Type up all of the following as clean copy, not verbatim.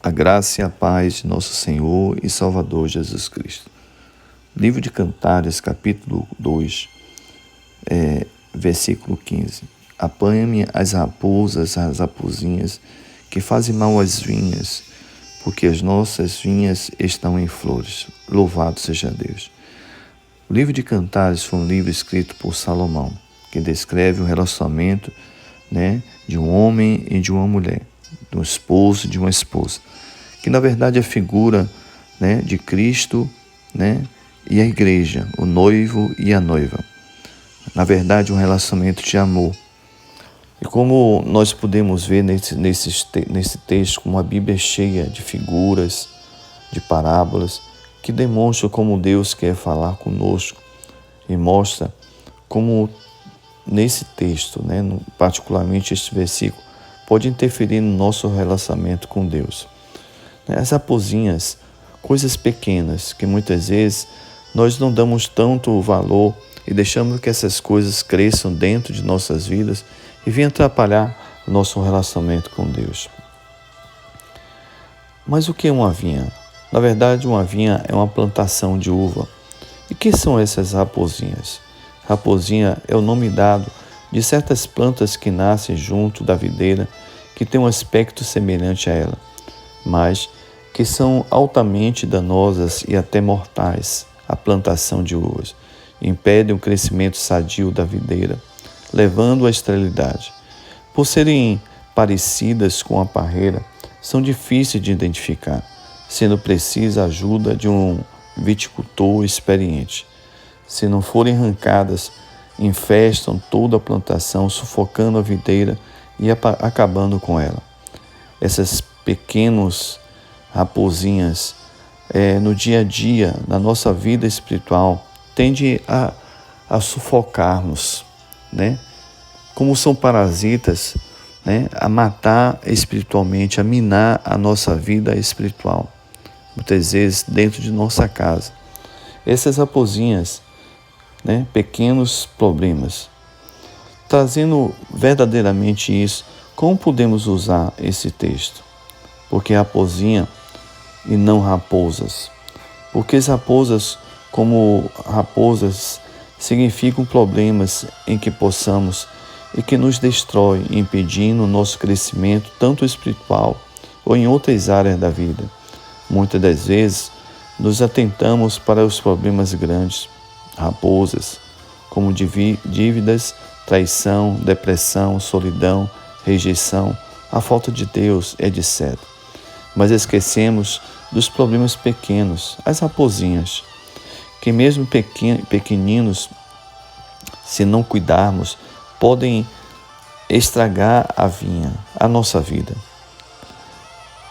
A graça e a paz de nosso Senhor e Salvador Jesus Cristo. Livro de Cantares, capítulo 2, versículo 15. Apanha-me as raposas, as raposinhas, que fazem mal às vinhas, porque as nossas vinhas estão em flores. Louvado seja Deus. O livro de Cantares foi um livro escrito por Salomão, que descreve o relacionamento, de um homem e de uma mulher, de um esposo e de uma esposa, que na verdade é a figura, de Cristo, e a igreja, o noivo e a noiva. Na verdade, um relacionamento de amor. E como nós podemos ver nesse texto, como a Bíblia é cheia de figuras, de parábolas, que demonstram como Deus quer falar conosco e mostra como nesse texto, particularmente este versículo, pode interferir no nosso relacionamento com Deus. As raposinhas, coisas pequenas que muitas vezes nós não damos tanto valor e deixamos que essas coisas cresçam dentro de nossas vidas e venham atrapalhar o nosso relacionamento com Deus. Mas o que é uma vinha? Na verdade, uma vinha é uma plantação de uva. E o que são essas raposinhas? Raposinha é o nome dado de certas plantas que nascem junto da videira, que têm um aspecto semelhante a ela, mas que são altamente danosas e até mortais à plantação de uvas. Impedem o crescimento sadio da videira, levando à esterilidade. Por serem parecidas com a parreira, são difíceis de identificar, sendo precisa a ajuda de um viticultor experiente. Se não forem arrancadas, infestam toda a plantação, sufocando a videira e acabando com ela. Essas pequenas raposinhas, no dia a dia, na nossa vida espiritual, tendem a sufocar-nos, Como são parasitas, a matar espiritualmente, a minar a nossa vida espiritual, muitas vezes dentro de nossa casa. Essas raposinhas, pequenos problemas. Trazendo verdadeiramente isso, como podemos usar esse texto? Porque raposinha e não raposas. Porque as raposas, como raposas, significam problemas em que possamos e que nos destrói, impedindo o nosso crescimento, tanto espiritual ou em outras áreas da vida. Muitas das vezes, nos atentamos para os problemas grandes, raposas, como dívidas, traição, depressão, solidão, rejeição, a falta de Deus, etc. Mas esquecemos dos problemas pequenos, as raposinhas, que mesmo pequeninos, se não cuidarmos, podem estragar a vinha, a nossa vida.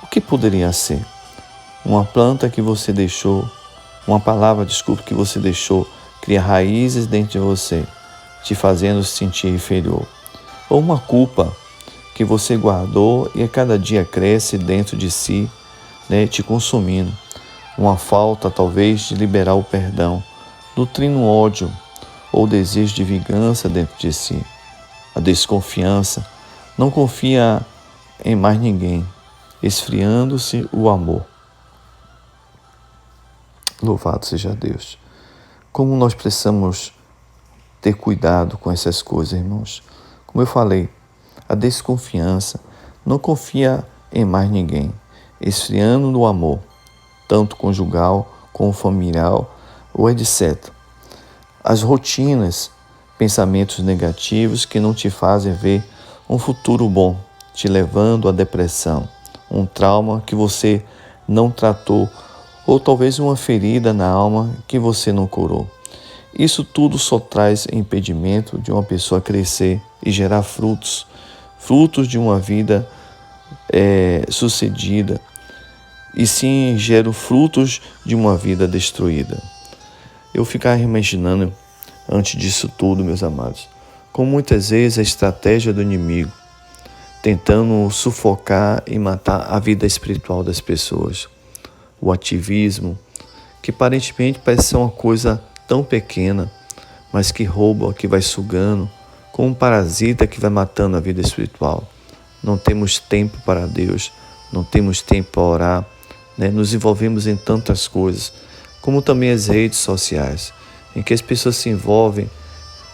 O que poderia ser? Uma planta que você deixou, uma palavra, que você deixou criar raízes dentro de você, te fazendo se sentir inferior. Ou uma culpa que você guardou e a cada dia cresce dentro de si, te consumindo. Uma falta, talvez, de liberar o perdão, nutrindo ódio ou desejo de vingança dentro de si. A desconfiança, não confia em mais ninguém, esfriando-se o amor. Louvado seja Deus. Como nós precisamos ter cuidado com essas coisas, irmãos. Como eu falei, a desconfiança, não confia em mais ninguém, esfriando no amor, tanto conjugal como familiar ou etc. As rotinas, pensamentos negativos que não te fazem ver um futuro bom, te levando à depressão, um trauma que você não tratou, ou talvez uma ferida na alma que você não curou. Isso tudo só traz impedimento de uma pessoa crescer e gerar frutos de uma vida sucedida, e sim gera frutos de uma vida destruída. Eu ficava imaginando, antes disso tudo, meus amados, como muitas vezes a estratégia do inimigo, tentando sufocar e matar a vida espiritual das pessoas. O ativismo, que aparentemente parece ser uma coisa tão pequena, mas que rouba, que vai sugando, como um parasita que vai matando a vida espiritual. Não temos tempo para Deus, não temos tempo para orar, né? Nos envolvemos em tantas coisas, como também as redes sociais, em que as pessoas se envolvem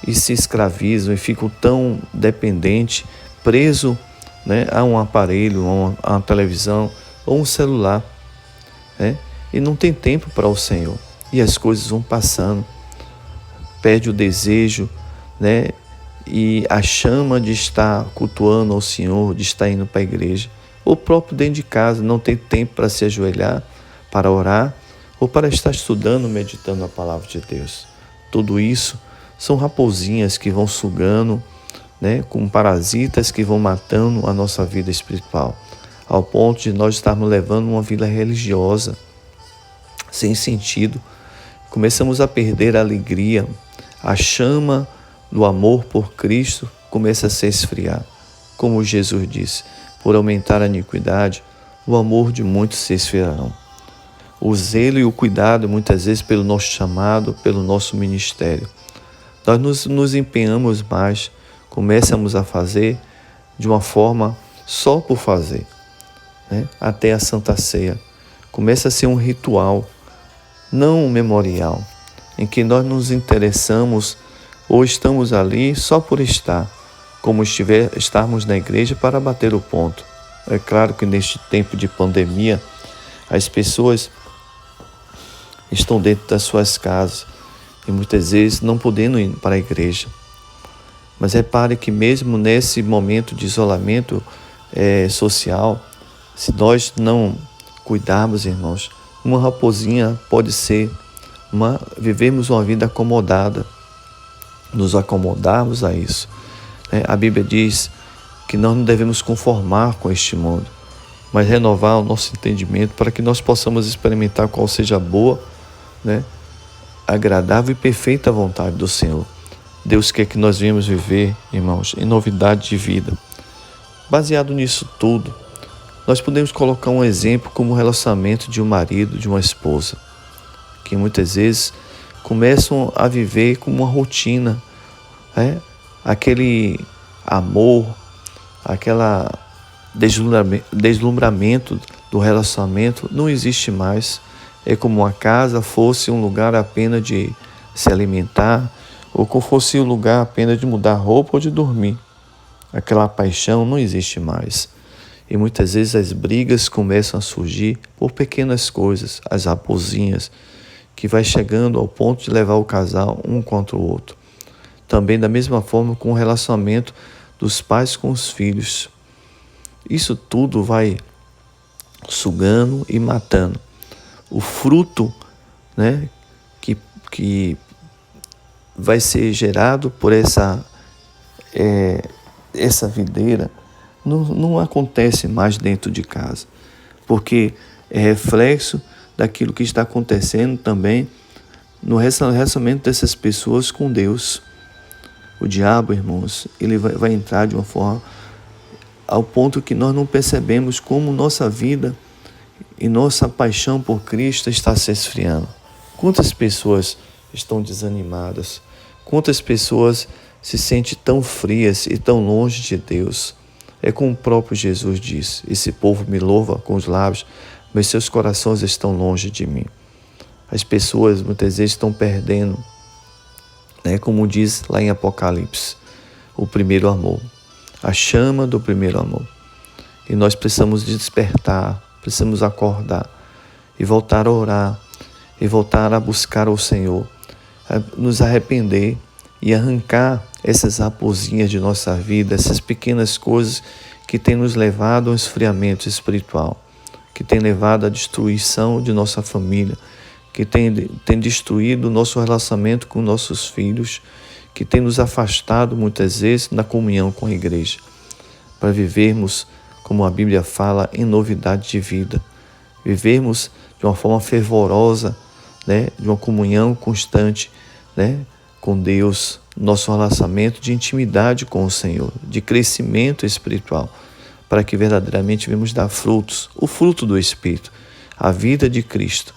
e se escravizam e ficam tão dependentes, presos, né, a um aparelho, a uma televisão ou um celular, né? E não tem tempo para o Senhor. E as coisas vão passando, perde o desejo, né? E a chama de estar cultuando ao Senhor, de estar indo para a igreja. Ou próprio dentro de casa, não tem tempo para se ajoelhar, para orar, ou para estar estudando, meditando a palavra de Deus. Tudo isso são raposinhas que vão sugando, né, como parasitas que vão matando a nossa vida espiritual, ao ponto de nós estarmos levando uma vida religiosa, sem sentido. Começamos a perder a alegria, a chama do amor por Cristo começa a se esfriar. Como Jesus disse, por aumentar a iniquidade, o amor de muitos se esfriarão. O zelo e o cuidado, muitas vezes, pelo nosso chamado, pelo nosso ministério. Nós nos empenhamos mais, começamos a fazer de uma forma só por fazer, né? Até a Santa Ceia. Começa a ser um ritual, não um memorial, em que nós nos interessamos ou estamos ali só por estar, como estarmos na igreja para bater o ponto. É claro que neste tempo de pandemia, as pessoas estão dentro das suas casas e muitas vezes não podendo ir para a igreja. Mas repare que mesmo nesse momento de isolamento social, se nós não cuidarmos, irmãos, uma raposinha pode ser vivermos uma vida acomodada, nos acomodarmos a isso. A Bíblia diz que nós não devemos conformar com este mundo, mas renovar o nosso entendimento para que nós possamos experimentar qual seja a boa, né, agradável e perfeita vontade do Senhor. Deus quer que nós venhamos viver, irmãos, em novidade de vida. Baseado nisso tudo, nós podemos colocar um exemplo como o relacionamento de um marido, de uma esposa, que muitas vezes começam a viver como uma rotina, né? Aquele amor, aquela deslumbramento do relacionamento não existe mais. É como uma casa fosse um lugar apenas de se alimentar, ou como fosse um lugar apenas de mudar roupa ou de dormir. Aquela paixão não existe mais. E muitas vezes as brigas começam a surgir por pequenas coisas, as raposinhas, que vai chegando ao ponto de levar o casal um contra o outro. Também da mesma forma com o relacionamento dos pais com os filhos. Isso tudo vai sugando e matando. O fruto, né, que vai ser gerado por essa videira não acontece mais dentro de casa, porque é reflexo daquilo que está acontecendo também no relacionamento dessas pessoas com Deus. O diabo, irmãos, ele vai entrar de uma forma ao ponto que nós não percebemos como nossa vida e nossa paixão por Cristo está se esfriando. Quantas pessoas estão desanimadas? Quantas pessoas se sentem tão frias e tão longe de Deus? É como o próprio Jesus disse: esse povo me louva com os lábios, mas seus corações estão longe de mim. As pessoas muitas vezes estão perdendo, né, como diz lá em Apocalipse, o primeiro amor, a chama do primeiro amor. E nós precisamos despertar, precisamos acordar e voltar a orar e voltar a buscar o Senhor, a nos arrepender e arrancar essas raposinhas de nossa vida, essas pequenas coisas que têm nos levado ao esfriamento espiritual, que têm levado à destruição de nossa família, que tem destruído o nosso relacionamento com nossos filhos, que tem nos afastado muitas vezes da comunhão com a igreja, para vivermos, como a Bíblia fala, em novidade de vida, vivermos de uma forma fervorosa, né, de uma comunhão constante, né, com Deus, nosso relacionamento de intimidade com o Senhor, de crescimento espiritual, para que verdadeiramente venhamos dar frutos, o fruto do Espírito, a vida de Cristo,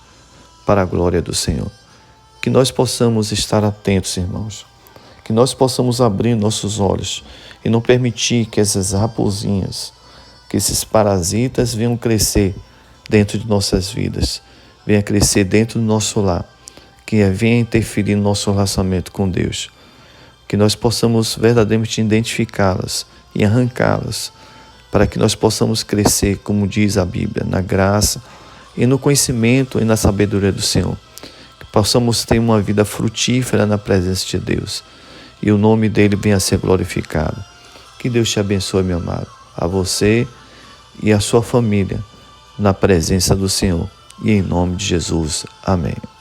para a glória do Senhor. Que nós possamos estar atentos, irmãos, que nós possamos abrir nossos olhos e não permitir que essas raposinhas, que esses parasitas venham crescer dentro de nossas vidas, venha crescer dentro do nosso lar, que venha interferir no nosso relacionamento com Deus, que nós possamos verdadeiramente identificá-las e arrancá-las, para que nós possamos crescer, como diz a Bíblia, na graça e no conhecimento e na sabedoria do Senhor, que possamos ter uma vida frutífera na presença de Deus e o nome dele venha a ser glorificado. Que Deus te abençoe, meu amado, a você e a sua família, na presença do Senhor. E em nome de Jesus. Amém.